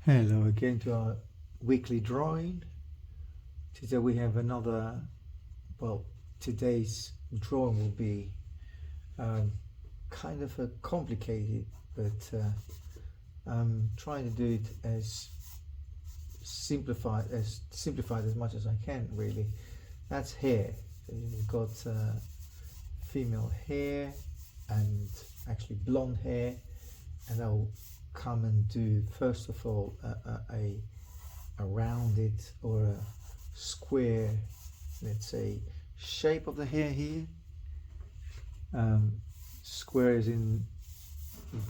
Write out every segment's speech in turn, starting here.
Hello again to our weekly drawing. Today we have another, well, today's drawing will be kind of a complicated, but I'm trying to do it as simplified as much as I can, really. That's hair. So you've got female hair and actually blonde hair, and I'll come and do first of all a rounded or a square, let's say, shape of the hair here. Square is in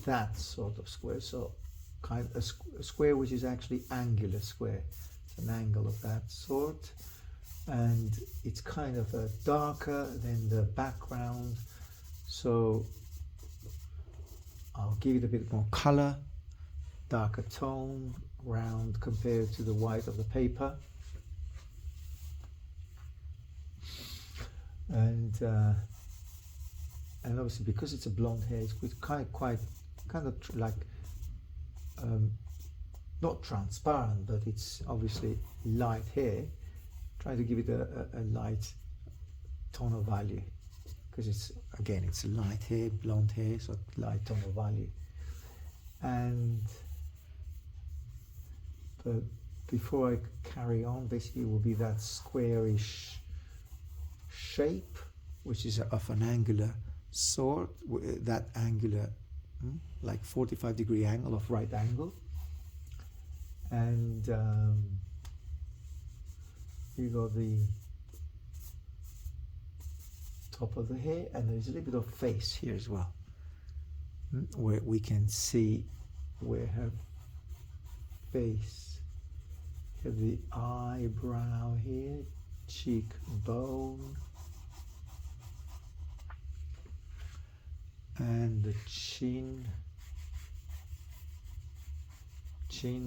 that sort of square, so kind of a square which is actually angular square. It's an angle of that sort, and it's kind of a darker than the background, so I'll give it a bit more color, darker tone, round compared to the white of the paper. And obviously because it's a blonde hair, it's kind of like not transparent, but it's obviously light hair. Try to give it a light tone of value, because it's light hair, blonde hair, so light tone of value. And but before I carry on, basically it will be that squarish shape, which is of an angular sort, that angular, like 45-degree angle of right angle. And you got the top of the hair, and there's a little bit of face here as well, where we can see where her face, have the eyebrow here, cheekbone, and the chin,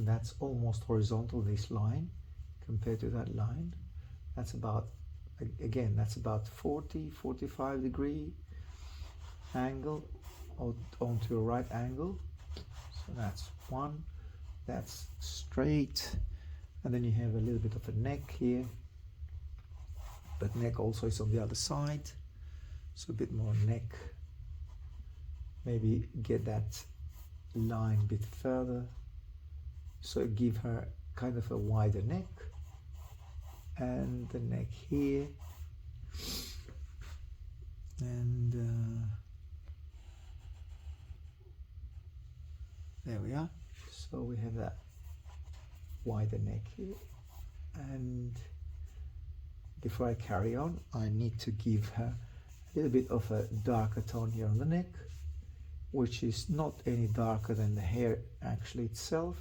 that's almost horizontal, this line, compared to that line. That's about, again, that's about 45 degree angle onto a right angle. So that's one, that's straight. And then you have a little bit of a neck here, but neck also is on the other side, so a bit more neck. Maybe get that line a bit further, so give her kind of a wider neck, and the neck here, and there we are. So we have that wider neck here. And before I carry on, I need to give her a little bit of a darker tone here on the neck, which is not any darker than the hair actually itself.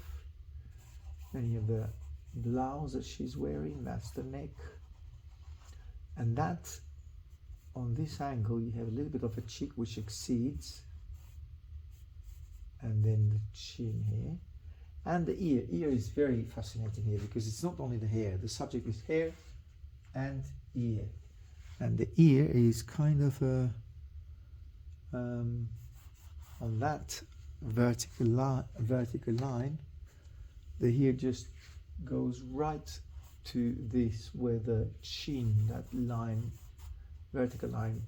Then you have the blouse that she's wearing, that's the neck. And that, on this angle, you have a little bit of a cheek which exceeds, and then the chin here. And the ear. Ear is very fascinating here, because it's not only the hair. The subject is hair and ear. And the ear is kind of a, on that vertical line, the hair just goes right to this, where the chin, that line, vertical line,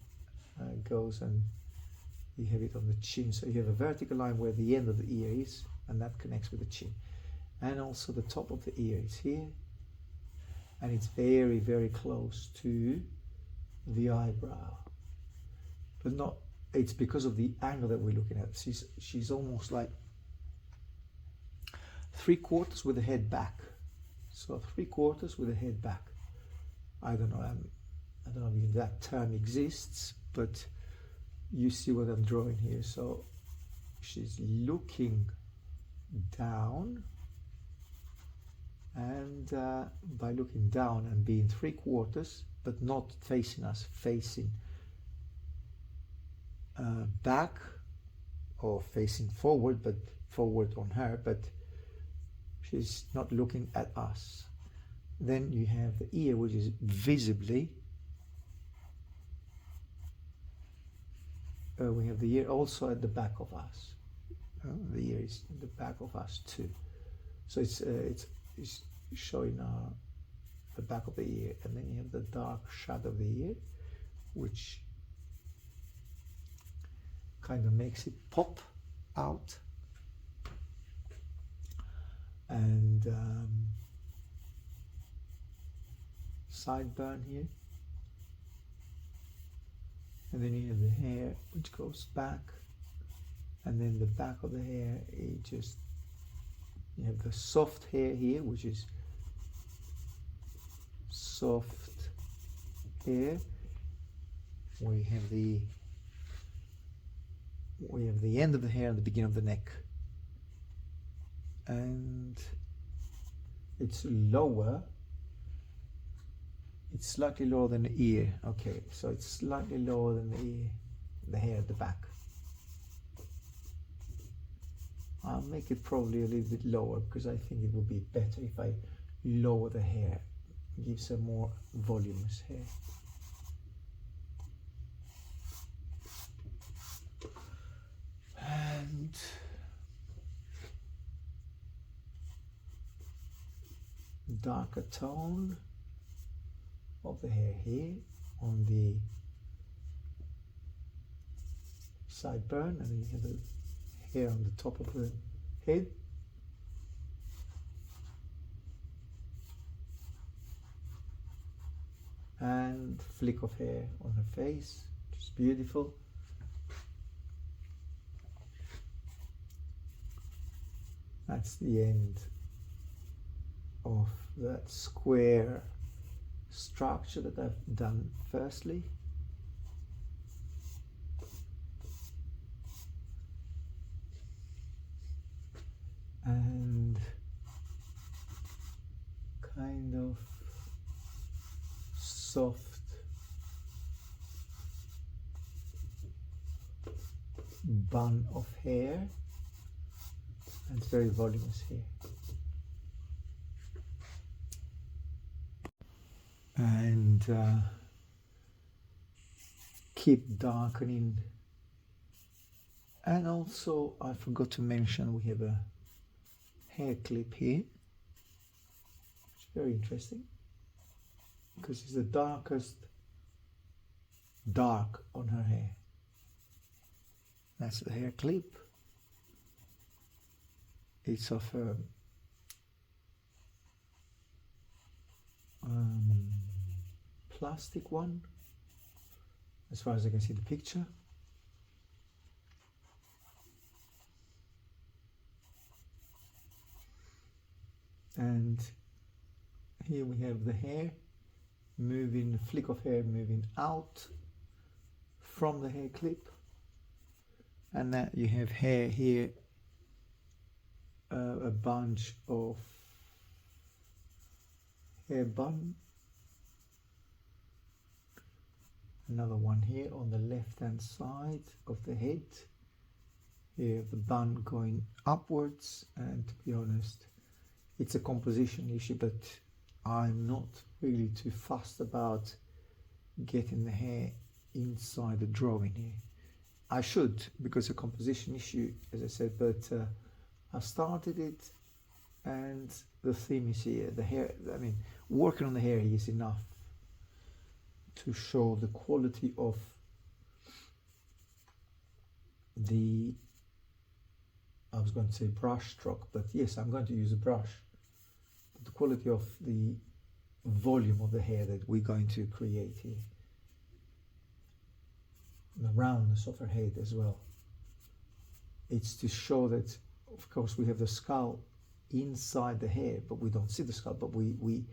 goes, and you have it on the chin. So you have a vertical line where the end of the ear is, and that connects with the chin. And also the top of the ear is here, and it's very, very close to the eyebrow, but not, it's because of the angle that we're looking at. She's almost like 3/4 with the head back. So 3/4 with the head back. I don't know if that term exists, but you see what I'm drawing here. So she's looking down, and by looking down and being 3/4, but not facing us, facing back, or facing forward, but forward on her, but she's not looking at us. Then you have the ear, which is visibly, we have the ear also at the back of us. The ear is in the back of us too. So it's showing the back of the ear, and then you have the dark shadow of the ear, which kind of makes it pop out. And sideburn here, and then you have the hair which goes back, and then the back of the hair, you have the soft hair here, which is soft hair. We have the end of the hair and the beginning of the neck, and it's lower. It's slightly lower than the ear. Okay, so it's slightly lower than the ear, the hair at the back. I'll make it probably a little bit lower because I think it would be better if I lower the hair. It gives a more voluminous hair. And darker tone of the hair here on the sideburn, and then you have the hair on the top of the head. And flick of hair on her face, which is beautiful. That's the end of that square structure that I've done firstly. And kind of soft bun of hair, and it's very voluminous here. And keep darkening. And also I forgot to mention we have a hair clip here, which is very interesting because it's the darkest dark on her hair. That's the hair clip. It's of a plastic one, as far as I can see the picture. And here we have the hair moving, flick of hair moving out from the hair clip, and that you have hair here, a bunch of hair bun, another one here on the left hand side of the head. Here the bun going upwards, and to be honest, it's a composition issue, but I'm not really too fussed about getting the hair inside the drawing here. I should, because it's a composition issue, as I said, but I started it and the theme is here. The hair, I mean, working on the hair is enough to show the quality of the, I was going to say brush stroke, but yes, I'm going to use a brush. But the quality of the volume of the hair that we're going to create here. The roundness of her head as well. It's to show that, of course, we have the skull inside the hair, but we don't see the skull, but we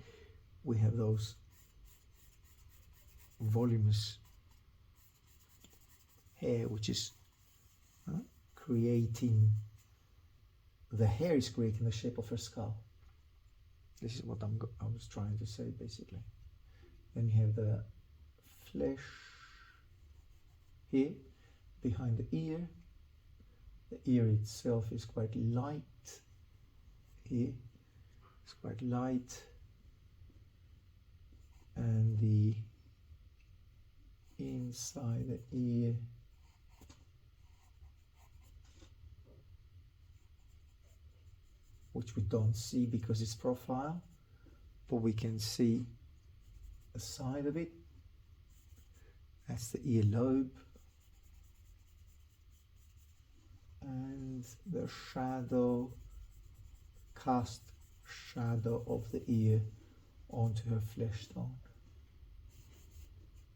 have those voluminous hair, which is creating, the hair is creating the shape of her skull. This is what I was trying to say, basically. Then you have the flesh here behind the ear. The ear itself is quite light here. It's quite light, and the inside the ear which we don't see because it's profile, but we can see the side of it. That's the earlobe, and the shadow, cast shadow of the ear onto her flesh tone,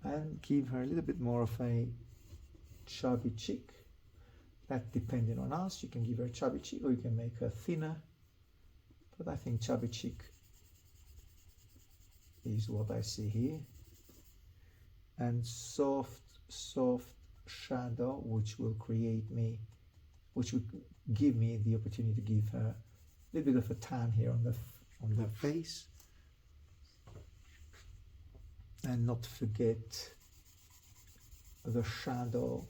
and give her a little bit more of a chubby cheek. That depending on us, you can give her a chubby cheek or you can make her thinner, but I think chubby cheek is what I see here. And soft shadow, which will give me the opportunity to give her a little bit of a tan here on the face, and not forget the shadow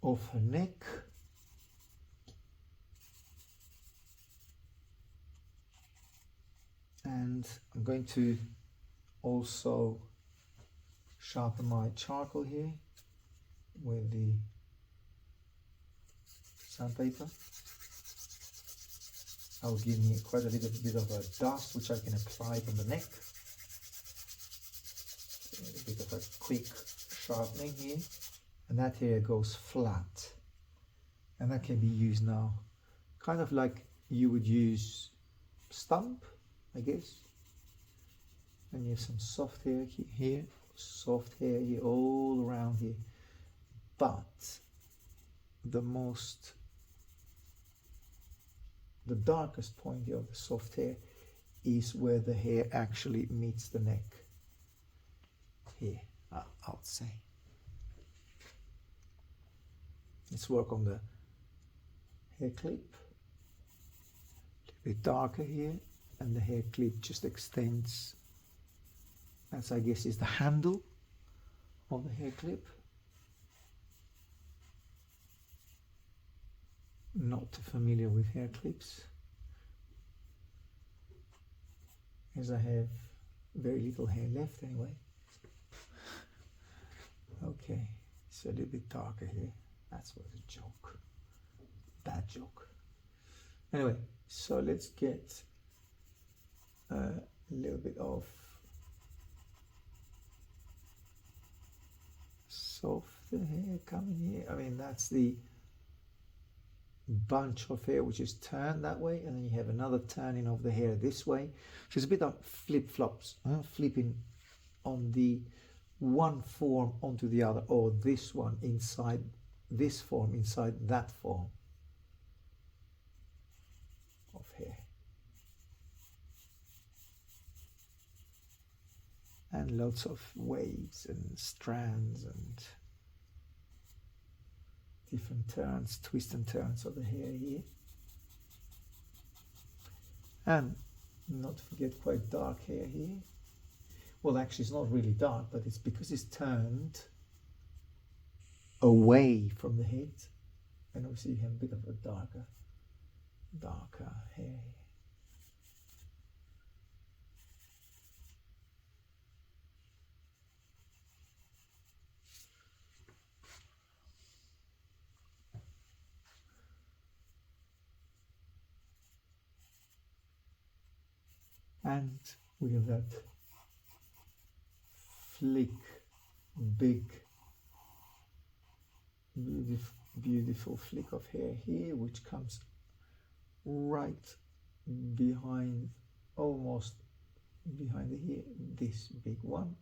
of her neck, and I'm going to also sharpen my charcoal here with the sandpaper. That will give me quite a little bit of a dust which I can apply on the neck. A bit of a quick sharpening here, and that here goes flat, and that can be used now kind of like you would use stump, I guess. And you have some soft hair here, soft hair here, all around here. But the darkest point here of the soft hair is where the hair actually meets the neck. Here, I would say. Let's work on the hair clip. A little bit darker here, and the hair clip just extends. That's, I guess, is the handle of the hair clip. Not familiar with hair clips, as I have very little hair left anyway. Okay, it's a little bit darker here. That's what a joke. Bad joke. Anyway, so let's get a little bit of softer hair coming here. I mean, that's the bunch of hair which is turned that way, and then you have another turning of the hair this way. So it's a bit of flip-flops, flipping on the one form onto the other, or this one inside this form inside that form of hair. And lots of waves and strands and different turns, twists and turns of the hair here. And not to forget quite dark hair here. Well, actually it's not really dark, but it's because it's turned away from the head, and obviously you have a bit of a darker hair here. And we have that flick, big, beautiful flick of hair here, which comes right behind, almost behind the hair, this big one,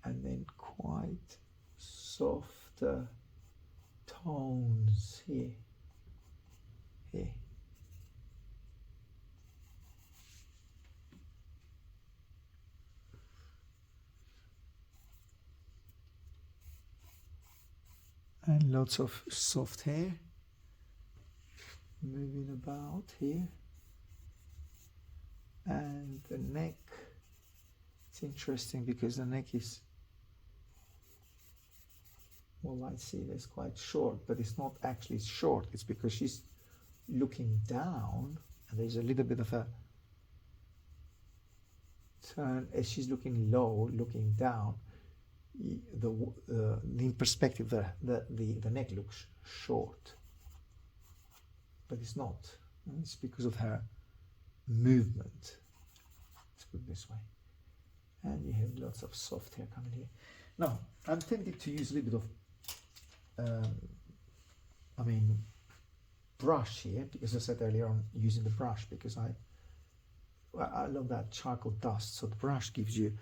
and then quite softer tones here. And lots of soft hair moving about here. And the neck, it's interesting because the neck is, well, I see it as quite short, but it's not actually short. It's because she's looking down, and there's a little bit of a turn as she's looking low, looking down. In perspective, the neck looks short. but it's not. And it's because of her movement. Let's put it this way. And you have lots of soft hair coming here. Now, I'm tempted to use a little bit of, brush here, because I said earlier on using the brush, because I love that charcoal dust. So the brush gives you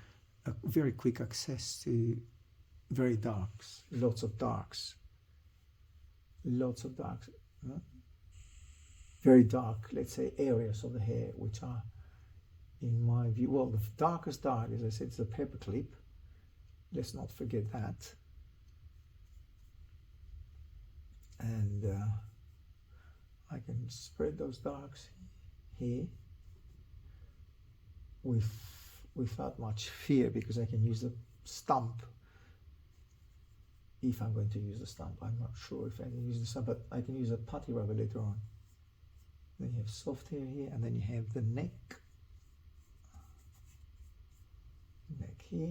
a very quick access to very darks, lots of darks, very dark, let's say, areas of the hair, which are, in my view, well, the darkest dark, as I said, is the paperclip. Let's not forget that. And I can spread those darks here without much fear, because I can use the stump. If I'm going to use the stump, I'm not sure if I can use the stump, but I can use a putty rubber later on. Then you have soft hair here, and then you have the neck here, a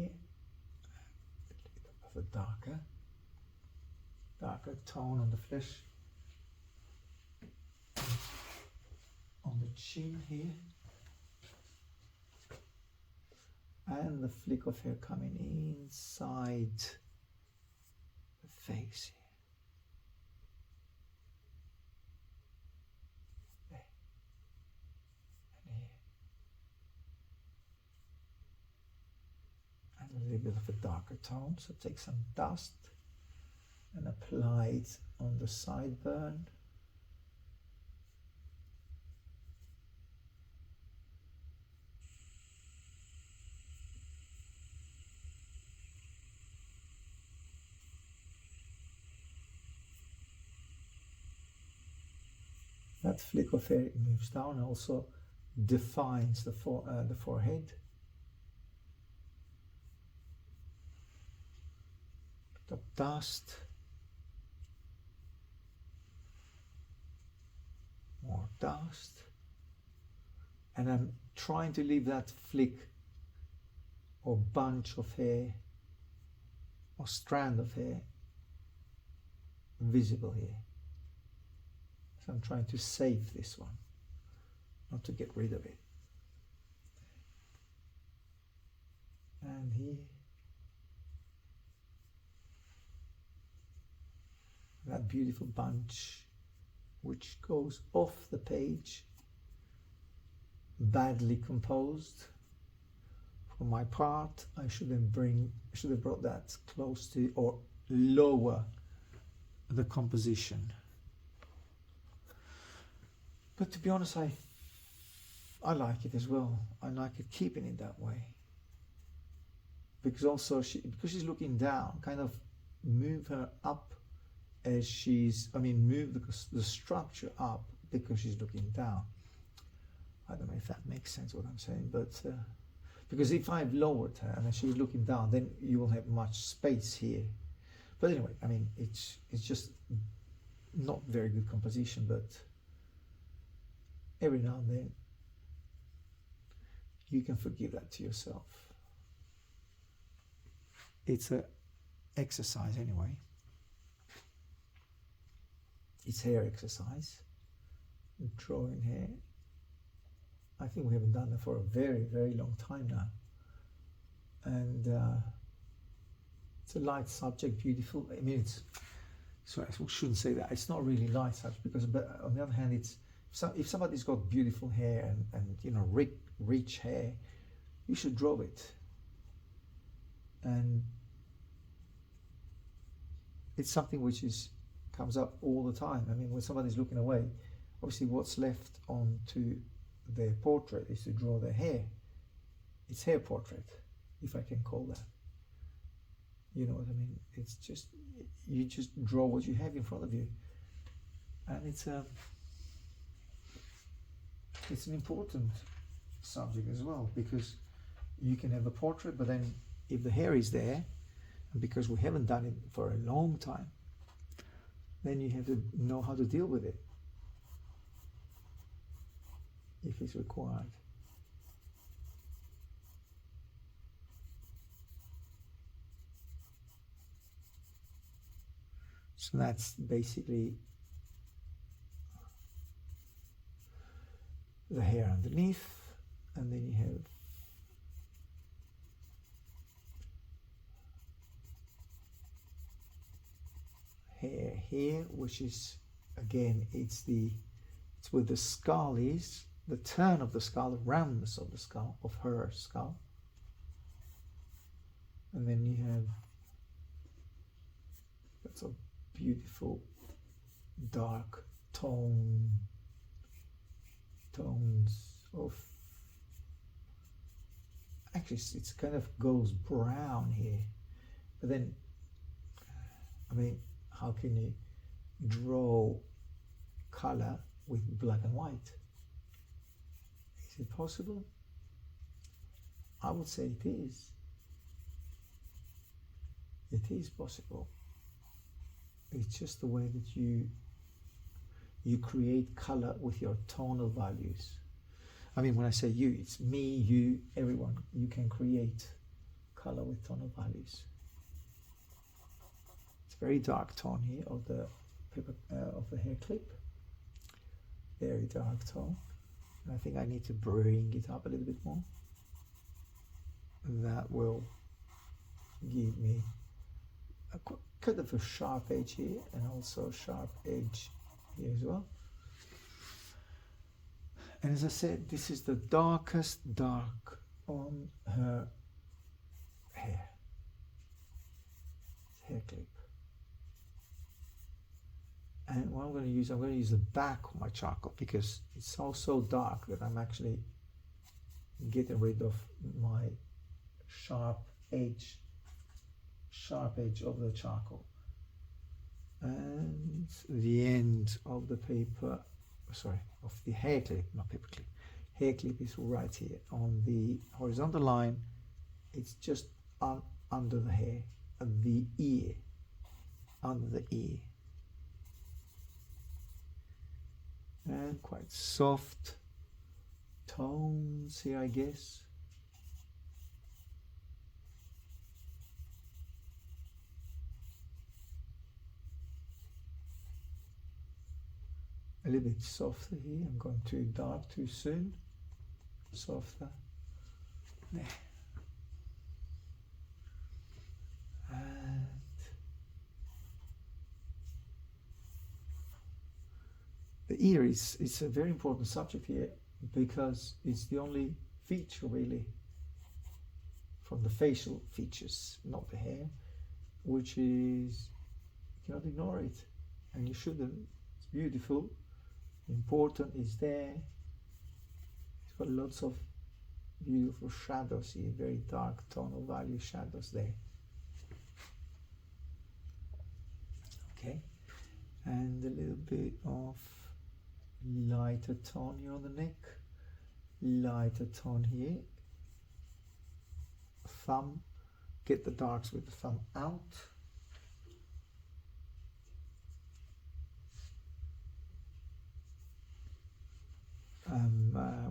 little bit of a darker tone on the flesh, on the chin here, and the flick of hair coming inside the face here. There. And here. And a little bit of a darker tone, so take some dust and apply it on the sideburn. That flick of hair moves down, also defines the forehead. Bit of dust, more dust, and I'm trying to leave that flick or bunch of hair or strand of hair visible here. So I'm trying to save this one, not to get rid of it. And here, that beautiful bunch which goes off the page, badly composed. For my part, I should have brought that close to or lower the composition. But to be honest, I like it as well. I like it keeping it that way. Because also because she's looking down, kind of move her up as move the structure up because she's looking down. I don't know if that makes sense what I'm saying, but because if I've lowered her and she's looking down, then you will have much space here. But anyway, it's just not very good composition, but every now and then you can forgive that to yourself. It's an exercise anyway. It's hair exercise, drawing hair. I think we haven't done that for a very, very long time now. And it's a light subject, beautiful. Sorry, I shouldn't say that. It's not really light subject, because but on the other hand, if somebody's got beautiful hair and rich hair, you should draw it. And it's something which comes up all the time. When somebody's looking away, obviously what's left onto their portrait is to draw their hair. It's hair portrait, if I can call that. You know what I mean? It's just, you just draw what you have in front of you. And it's an important subject as well, because you can have a portrait, but then if the hair is there, and because we haven't done it for a long time, then you have to know how to deal with it if it's required. So that's basically the hair underneath, and then you have hair here, which is again it's where the skull is, the turn of the skull, the roundness of the skull, of her skull. And then you have that's a beautiful dark tones of, actually it's kind of goes brown here, but then I mean, how can you draw color with black and white? Is it possible? I would say it is. It is possible. It's just the way that you create color with your tonal values. I mean, when I say you, it's me, you, everyone. You can create color with tonal values. It's very dark tone here of the paper, of the hair clip. Very dark tone. And I think I need to bring it up a little bit more. That will give me a kind of a sharp edge here, and also a sharp edge here as well. And as I said, this is the darkest dark on her hair clip. And what I'm going to use the back of my charcoal, because it's so dark that I'm actually getting rid of my sharp edge of the charcoal. And the end of the paper, sorry, of the hair clip, not paper clip. Hair clip is right here on the horizontal line. It's just under the hair, the ear, under the ear. And quite soft tones here, I guess. A little bit softer here. I'm going too dark too soon. Softer. There. And the ear is a very important subject here, because it's the only feature really from the facial features, not the hair, which is, you cannot ignore it, and you shouldn't. It's beautiful. Important is there. It's got lots of beautiful shadows here, very dark tonal value shadows there. Okay, and a little bit of lighter tone here on the neck, lighter tone here. Thumb, get the darks with the thumb out.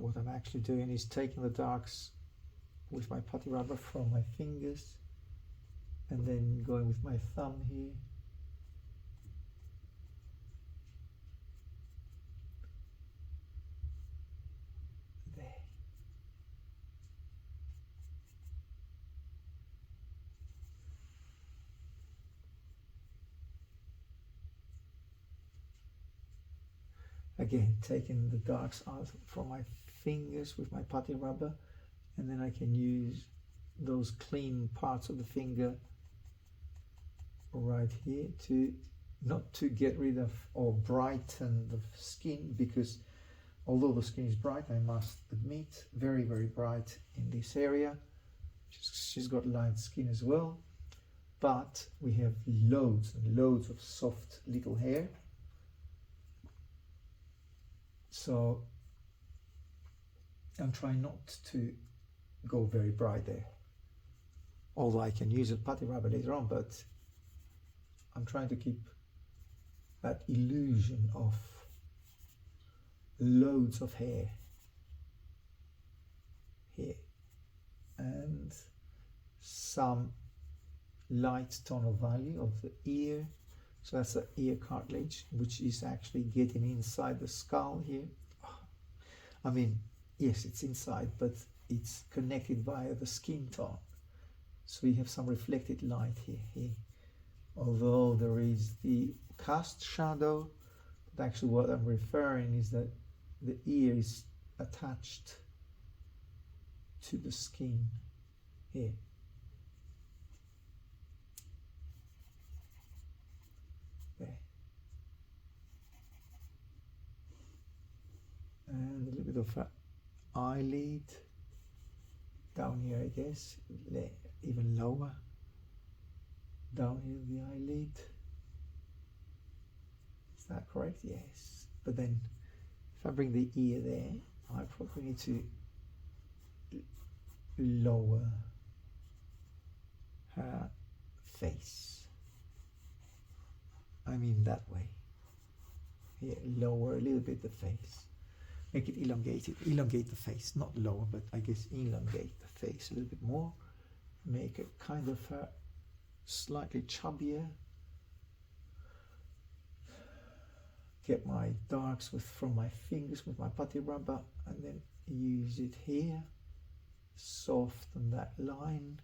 What I'm actually doing is taking the darks with my putty rubber from my fingers, and then going with my thumb here. There. Again, taking the darks out from my fingers with my putty rubber, and then I can use those clean parts of the finger right here to not to get rid of or brighten the skin, because although the skin is bright, I must admit, very bright in this area. She's got light skin as well, but we have loads and loads of soft little hair. So I'm trying not to go very bright there, although I can use a putty rubber later on, but I'm trying to keep that illusion of loads of hair here and some light tonal value of the ear. So that's the ear cartilage, which is actually getting inside the skull here. I mean, yes, it's inside, but it's connected via the skin tone. So you have some reflected light here. Although there is the cast shadow, but actually what I'm referring is that the ear is attached to the skin here. There. And a little bit of an eyelid down here, I guess, even lower. Down here, the eyelid. Is that correct? Yes. But then, if I bring the ear there, I probably need to lower her face. I mean that way. Here, lower a little bit the face. Make it elongated. Elongate the face, not lower, but I guess elongate the face a little bit more. Make it kind of slightly chubbier. Get my darks from my fingers with my putty rubber and then use it here. Soften that line.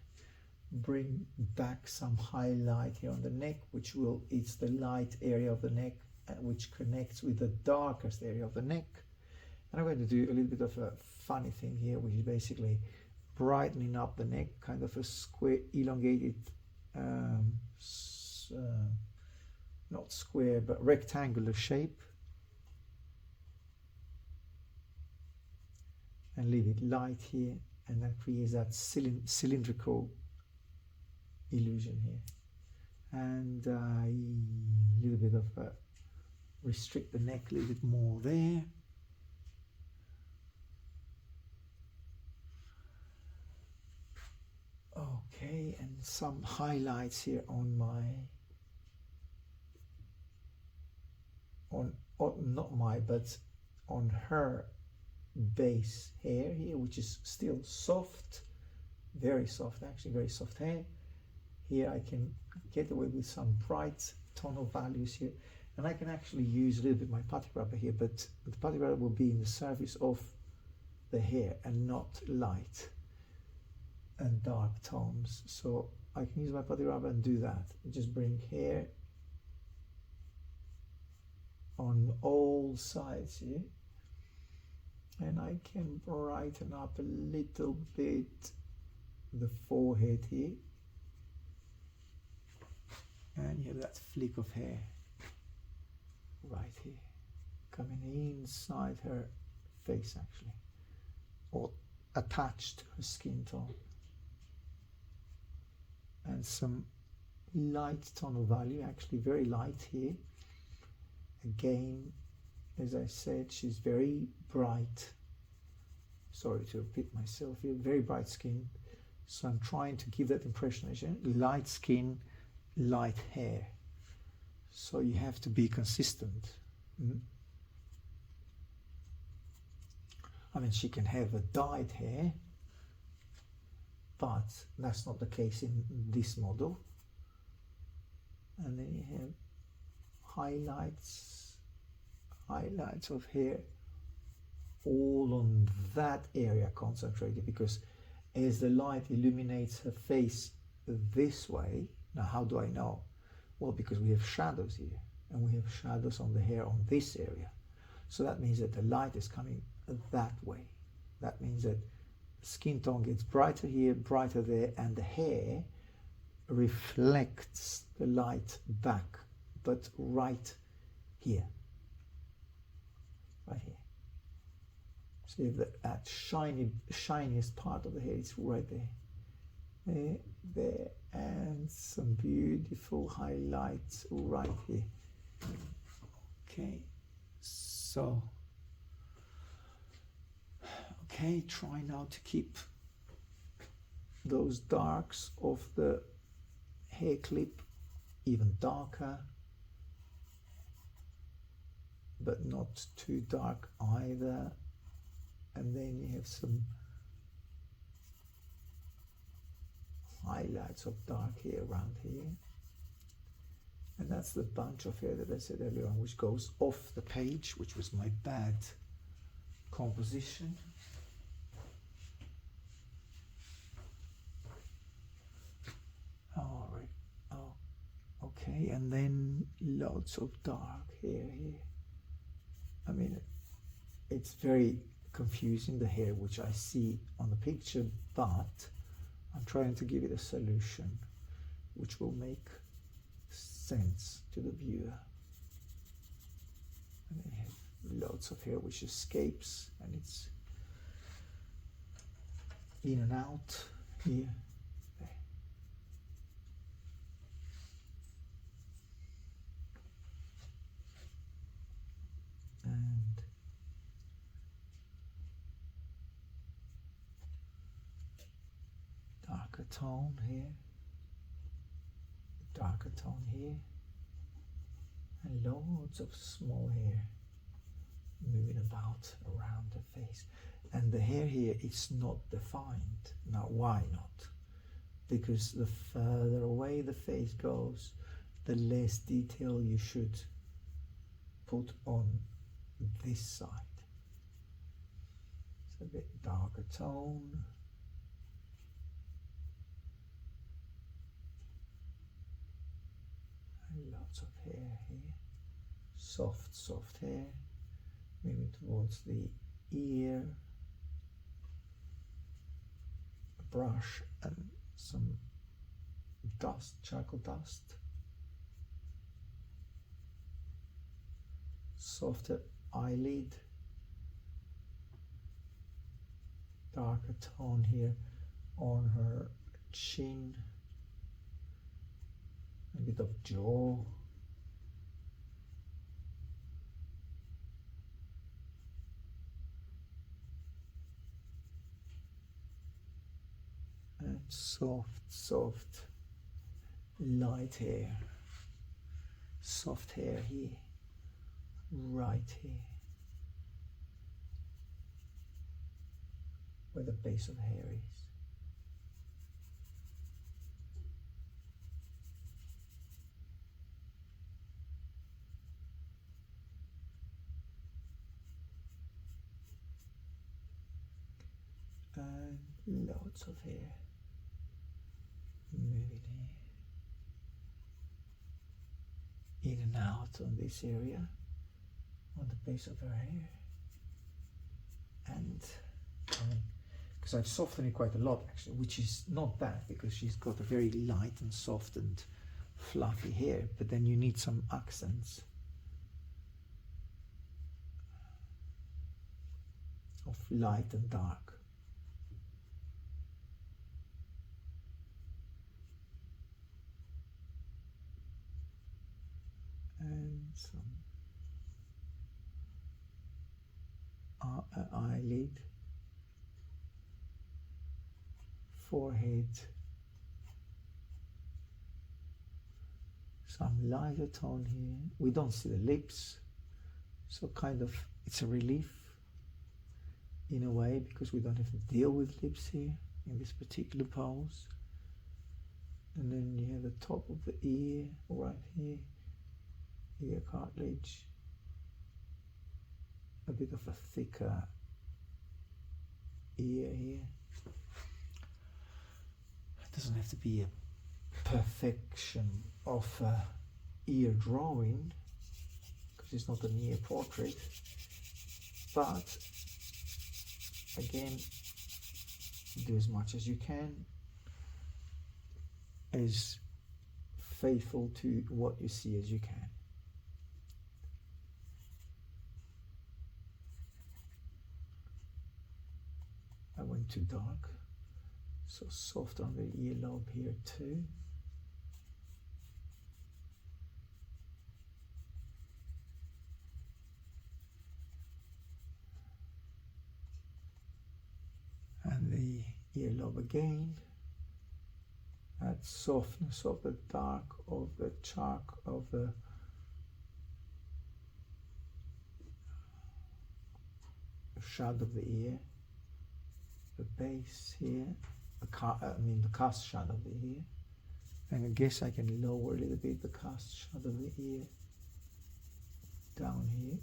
Bring back some highlight here on the neck, it's the light area of the neck which connects with the darkest area of the neck. And I'm going to do a little bit of a funny thing here, which is basically brightening up the neck, kind of a square, elongated, not square, but rectangular shape. And leave it light here, and that creates that cylindrical illusion here. And a little bit of restrict the neck a little bit more there. Okay, and some highlights here on my, but on her base hair here, which is still soft, very soft, actually very soft hair. Here I can get away with some bright tonal values here, and I can actually use a little bit my putty rubber here, but the putty rubber will be in the surface of the hair and not light and dark tones. So I can use my putty rubber and do that. Just bring hair on all sides here, and I can brighten up a little bit the forehead here, and you have that flick of hair right here coming inside her face, actually, or attached to her skin tone. And some light tonal value, actually very light here. Again, as I said, she's very bright. Sorry to repeat myself here, very bright skin. So I'm trying to give that impression, light skin, light hair. So you have to be consistent. I mean, she can have a dyed hair, but that's not the case in this model. And then you have highlights of hair all on that area concentrated, because as the light illuminates her face this way, now how do I know? Well, because we have shadows here, and we have shadows on the hair on this area. So that means that the light is coming that way. That means that skin tone gets brighter here, brighter there, and the hair reflects the light back, but right here. Right here. See that shiniest part of the hair is right there. There, and some beautiful highlights right here. Okay, so try now to keep those darks of the hair clip even darker, but not too dark either. And then you have some highlights of dark hair around here. And that's the bunch of hair that I said earlier on, which goes off the page, which was my bad composition. All right. Oh, okay. And then lots of dark hair here. I mean, it's very confusing, the hair which I see on the picture, but I'm trying to give it a solution which will make sense to the viewer. And I have lots of hair which escapes, and it's in and out here. There. And darker tone here, darker tone here, and loads of small hair moving about around the face. And the hair here is not defined. Now, why not? Because the further away the face goes, the less detail you should put on this side. It's a bit darker tone. And lots of hair here. Soft hair. Moving towards the ear. A brush and some dust, charcoal dust. Softer eyelid. Darker tone here on her chin. A bit of jaw. And soft, light hair. Soft hair here. Right here. Where the base of the hair is. And lots of hair moving here, in and out on this area, on the base of her hair. And because I've softened it quite a lot actually, which is not bad because she's got a very light and soft and fluffy hair, but then you need some accents of light and dark. And some eyelid, forehead, some lighter tone here. We don't see the lips, so kind of it's a relief in a way because we don't have to deal with lips here in this particular pose. And then you have the top of the ear right here, ear cartilage, a bit of a thicker ear here. It doesn't have to be a perfection of ear drawing because it's not an ear portrait, but again, do as much as you can, as faithful to what you see as you can. I went too dark, so soft on the earlobe here too. And the earlobe again. That softness of the dark, of the chalk, of the shadow of the ear, the base here, the cast shadow of the ear. And I guess I can lower a little bit the cast shadow of the ear down here.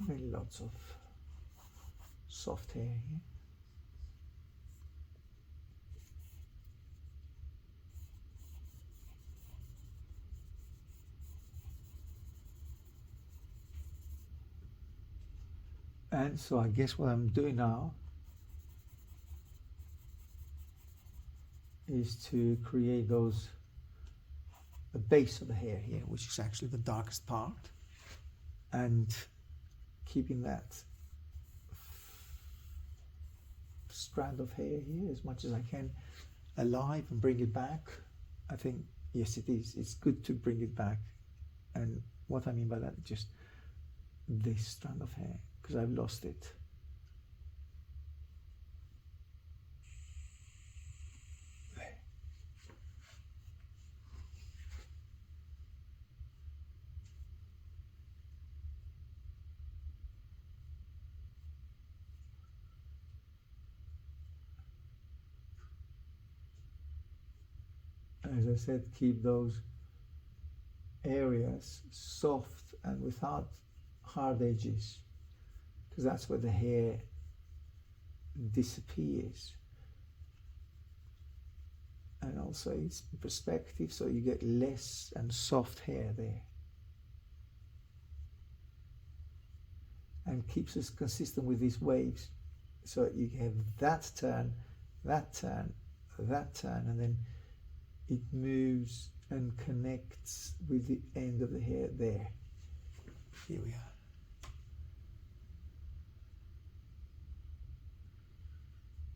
Really lots of soft hair here. And so I guess what I'm doing now is to create the base of the hair here, which is actually the darkest part, and keeping that strand of hair here as much as I can alive and bring it back. I think, yes, it is. It's good to bring it back. And what I mean by that is just this strand of hair, because I've lost it. As I said, keep those areas soft and without hard edges, because that's where the hair disappears. And also it's perspective, so you get less and soft hair there, and keeps us consistent with these waves. So you have that turn, that turn, that turn, and then it moves and connects with the end of the hair there. Here we are.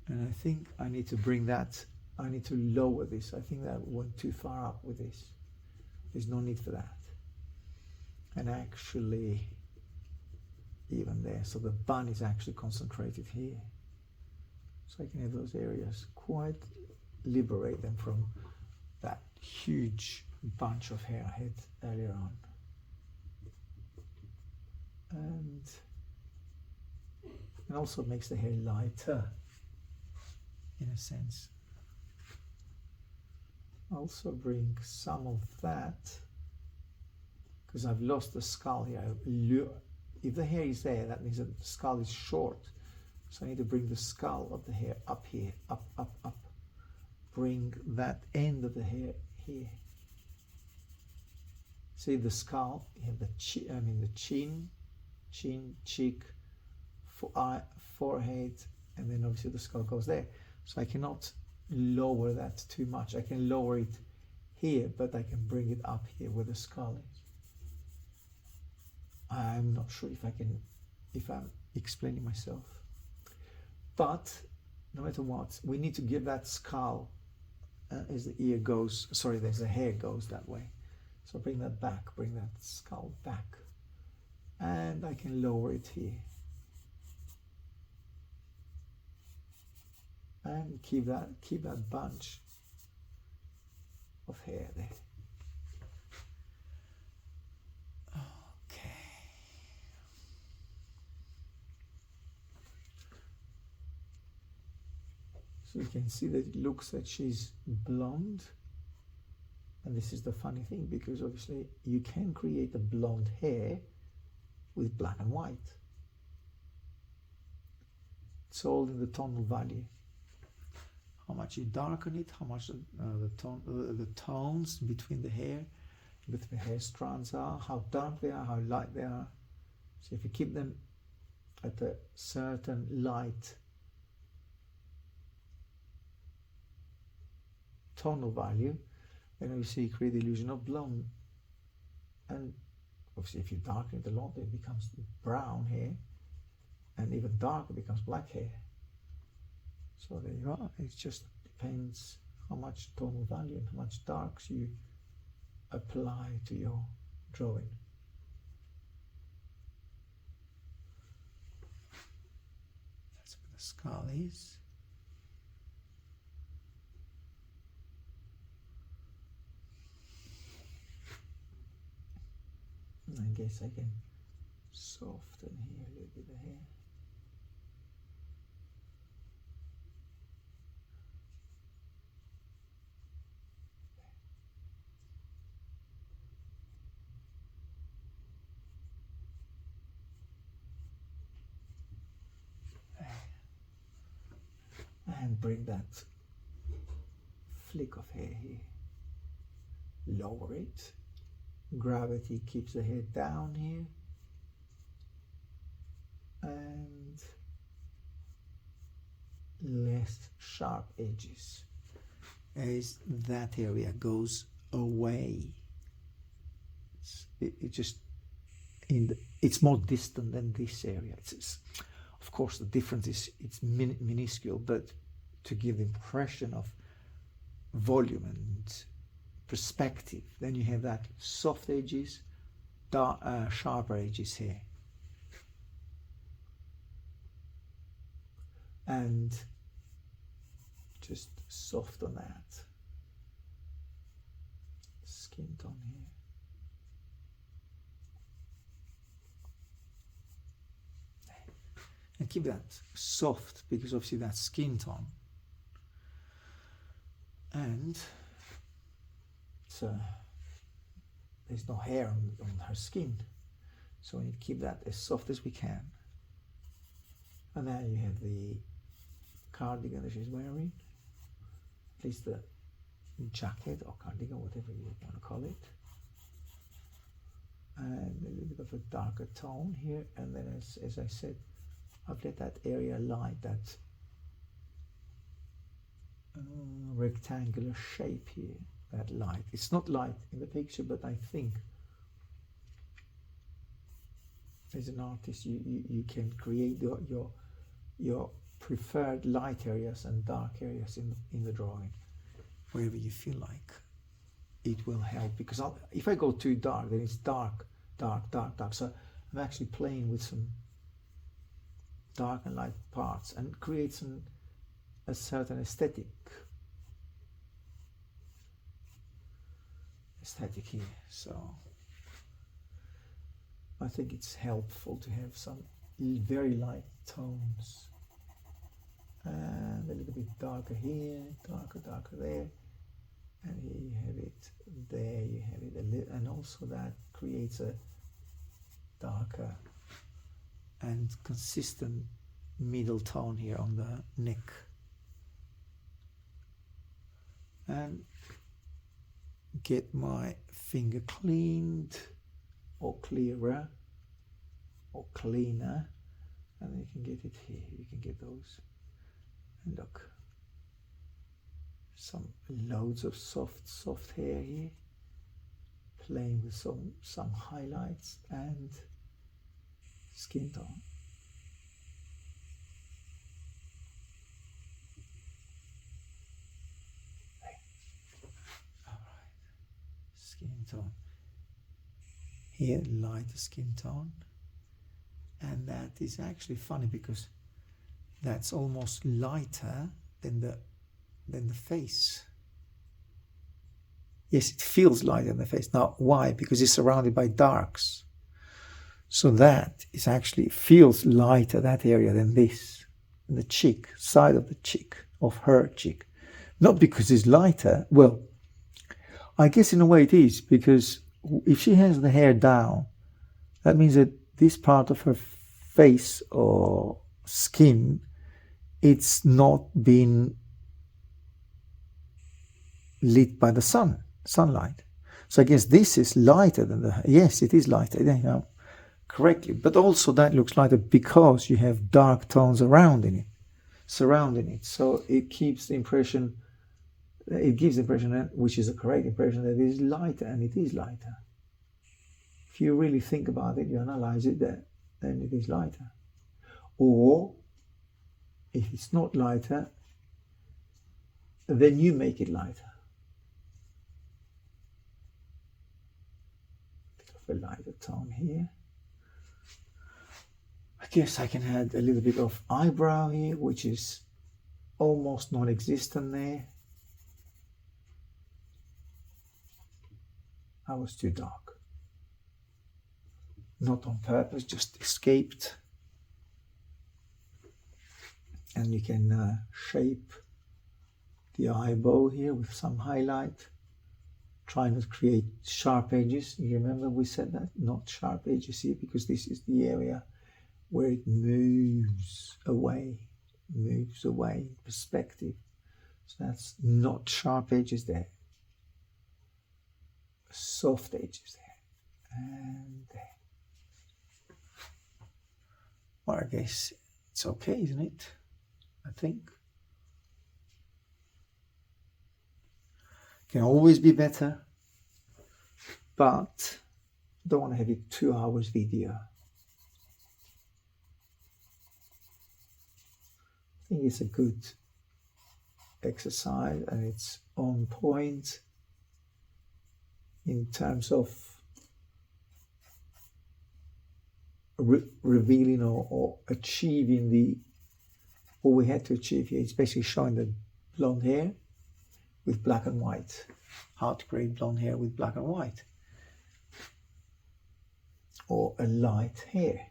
And I think I need to bring that, I need to lower this. I think that went too far up with this. There's no need for that. And actually, even there, so the bun is actually concentrated here. So I can have those areas quite liberate them from that huge bunch of hair I had earlier on. And also makes the hair lighter in a sense. Also bring some of that, because I've lost the skull here. If the hair is there, that means that the skull is short. So I need to bring the skull of the hair up here, up, up, up. Bring that end of the hair here. See the skull, you have the chin, cheek, forehead, and then obviously the skull goes there. So I cannot lower that too much. I can lower it here, but I can bring it up here where the skull is. I'm not sure if I'm explaining myself. But no matter what, we need to give that skull as the ear goes, sorry, as the hair goes that way. So bring that back, bring that skull back. And I can lower it here. And keep that bunch of hair there. Okay. So you can see that it looks that she's blonde. And this is the funny thing, because obviously you can create a blonde hair with black and white. It's all in the tonal value. How much you darken it, how much the tones between the hair strands are, how dark they are, how light they are. So if you keep them at a certain light tonal value, then obviously you create the illusion of blonde. And obviously if you darken it a lot, it becomes brown hair, and even darker becomes black hair. So there you are. It just depends how much tonal value and how much darks you apply to your drawing. That's where the skull is. I guess I can soften here a little bit the hair. and bring that flick of hair here. Lower it. Gravity keeps the head down here. And less sharp edges as that area goes away. It just it's more distant than this area. Of course, the difference is it's minuscule, but to give the impression of volume and perspective, then you have that soft edges, dark, sharper edges here, and just soft on that skin tone here. And keep that soft because obviously that's skin tone. And so there's no hair on her skin, so we need to keep that as soft as we can. And now you have the cardigan that she's wearing, at least the jacket or cardigan, whatever you want to call it, and a little bit of a darker tone here. And then as I said, I've let that area light, that rectangular shape here, that light. It's not light in the picture, but I think as an artist you can create your preferred light areas and dark areas in the drawing, wherever you feel like it will help. Because if I go too dark, then it's dark. So I'm actually playing with some dark and light parts and creates a certain aesthetic here. So I think it's helpful to have some very light tones and a little bit darker here, darker there, and here you have it, there you have it, and also that creates a darker and consistent middle tone here on the neck. And get my finger cleaned or clearer or cleaner, and you can get it here. You can get those, and look, some loads of soft hair here, playing with some highlights and skin tone. All right, skin tone. Here, lighter skin tone, and that is actually funny because that's almost lighter than the face. Yes, it feels lighter than the face. Now, why? Because it's surrounded by darks. So that is actually feels lighter, that area, than this, in the cheek, side of the cheek, of her cheek. Not because it's lighter. Well, I guess in a way it is, because if she has the hair down, that means that this part of her face or skin, it's not been lit by the sunlight. So I guess this is lighter than yes, it is lighter, you know, correctly. But also that looks lighter because you have dark tones surrounding it. So it gives the impression, which is a correct impression, that it is lighter, and it is lighter. If you really think about it, you analyze it, then it is lighter. Or if it's not lighter, then you make it lighter. Bit of a lighter tone here. I guess I can add a little bit of eyebrow here, which is almost non-existent there. I was too dark. Not on purpose, just escaped. And you can shape the eyeball here with some highlight. Try not to create sharp edges. You remember we said that? Not sharp edges here, because this is the area where it moves away. moves away, perspective. So that's not sharp edges there, soft edges there, and there. Well, I guess it's okay, isn't it? I think. Can always be better, but don't want to have it 2 hours video. I think it's a good exercise and it's on point in terms of revealing or achieving what we had to achieve here. It's basically showing the blonde hair with black and white. How to create blonde hair with black and white. Or a light hair.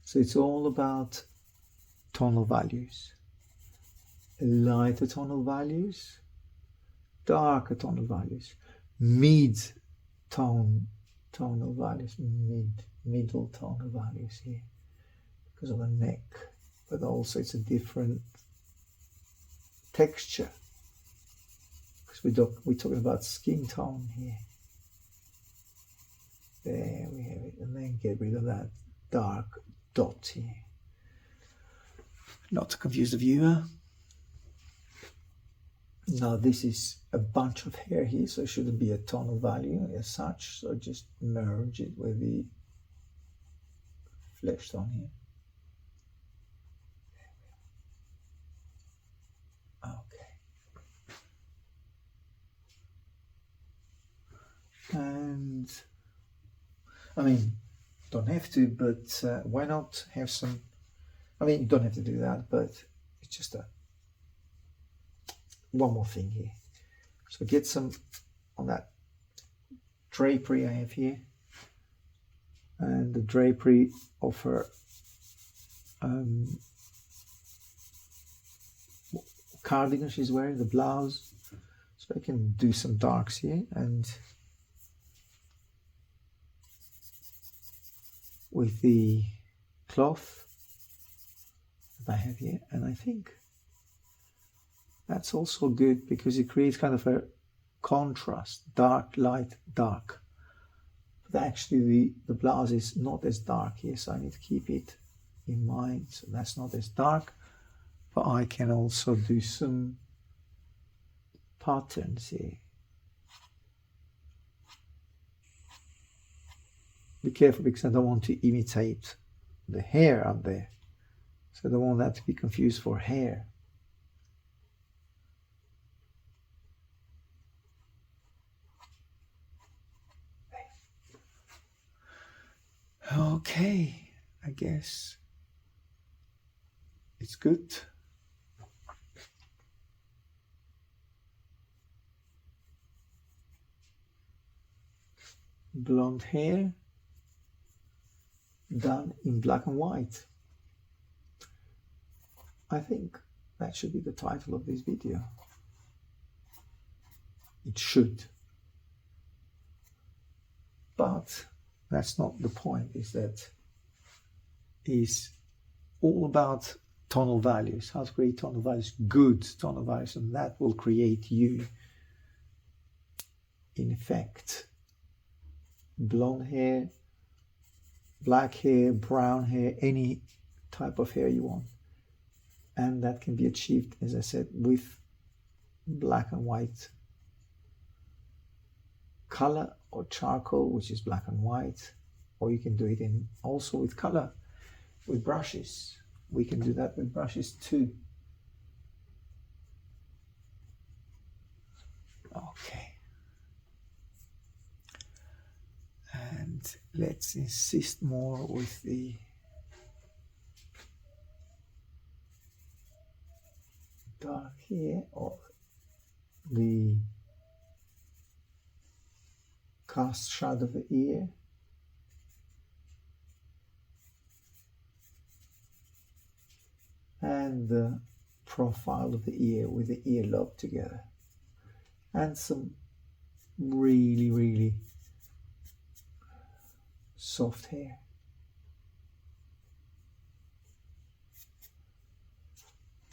So it's all about tonal values. Lighter tonal values, darker tonal values, tonal values, middle tonal values here because of the neck, but also it's a different texture because we're talking about skin tone here. There we have it, and then get rid of that dark dot here. Not to confuse the viewer. Now this is a bunch of hair here, so it shouldn't be a tonal value as such. So just merge it with the flesh tone here. Okay. And I mean, don't have to, but why not have some? I mean, you don't have to do that, but it's just one more thing here. So get some on that drapery I have here, and the drapery of her cardigan she's wearing, the blouse. So I can do some darks here and with the cloth that I have here, and I think that's also good because it creates kind of a contrast, dark, light, dark. But actually the blouse is not as dark here, so I need to keep it in mind. So that's not as dark, but I can also do some patterns here. Be careful because I don't want to imitate the hair up there. So I don't want that to be confused for hair. Okay, I guess it's good. Blonde hair done in black and white. I think that should be the title of this video. It should. But that's not the point, is that is all about tonal values, how to create tonal values, good tonal values, and that will create you. In effect, blonde hair, black hair, brown hair, any type of hair you want. And that can be achieved, as I said, with black and white color or charcoal, which is black and white, or you can do it in also with color, with brushes. We can do that with brushes too. Okay. And let's insist more with the dark here, or the cast shadow of the ear. And the profile of the ear with the earlobe together, and some really, really soft hair.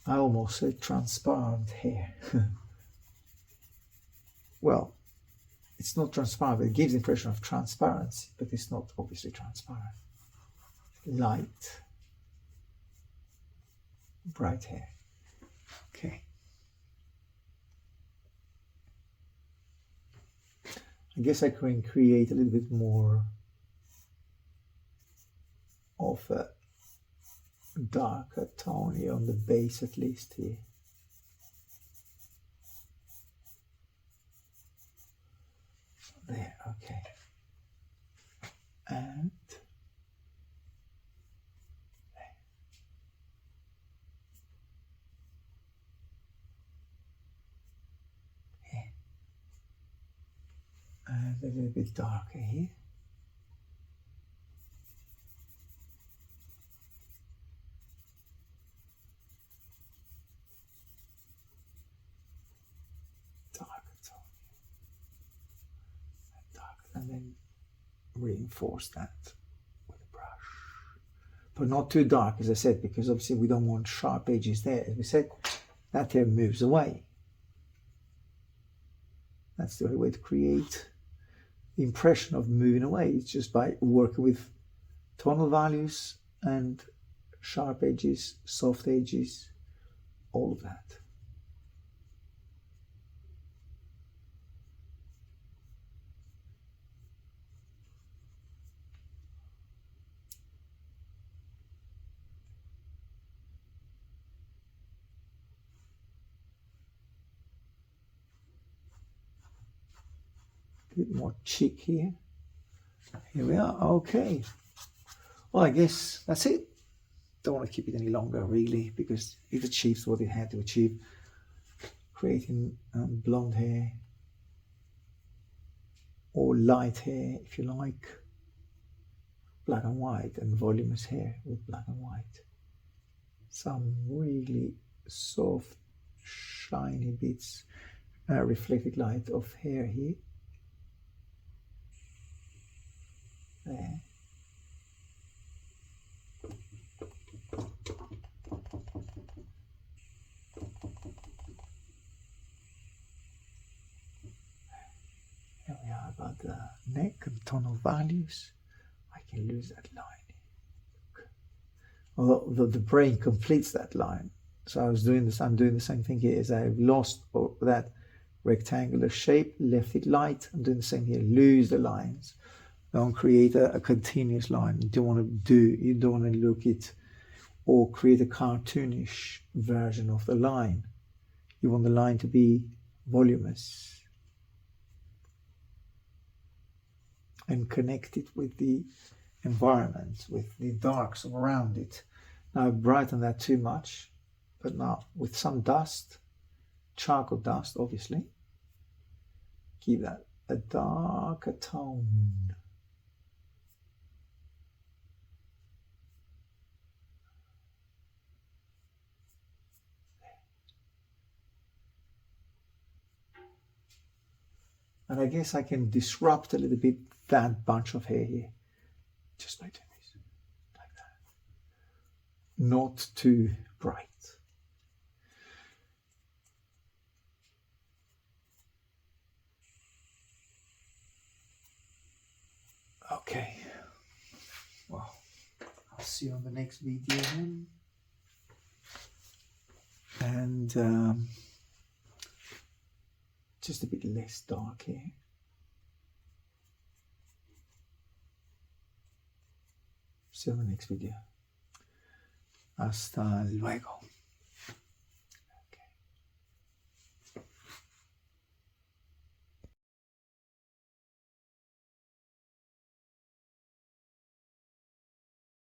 I almost said transparent hair. Well, it's not transparent, but it gives the impression of transparency, but it's not obviously transparent. Light, bright hair. Okay. I guess I can create a little bit more of a darker tone here on the base, at least here. There, okay. And and a little bit darker here. Darker tone. And darker, and then reinforce that with a brush. But not too dark, as I said, because obviously we don't want sharp edges there. As we said, that hair moves away. That's the only way to create the impression of moving away. It's just by working with tonal values and sharp edges, soft edges, all of that. A bit more cheek here. Here we are. Okay. Well, I guess that's it. Don't want to keep it any longer, really, because it achieves what it had to achieve. Creating blonde hair or light hair, if you like, black and white, and voluminous hair with black and white. Some really soft, shiny bits, reflected light of hair here. There. Here we are about the neck and tonal values. I can lose that line. Although the brain completes that line. So I'm doing the same thing here. Is I've lost that rectangular shape, left it light. I'm doing the same here. Lose the lines. Don't create a continuous line. You don't want to look it or create a cartoonish version of the line. You want the line to be voluminous and connected with the environment, with the darks around it. Now I've brightened that too much, but now with some dust, charcoal dust obviously, keep that a darker tone. And I guess I can disrupt a little bit that bunch of hair here, just by doing this, like that. Not too bright. Okay, well, I'll see you on the next video then. And just a bit less dark here. See you on the next video. Hasta luego.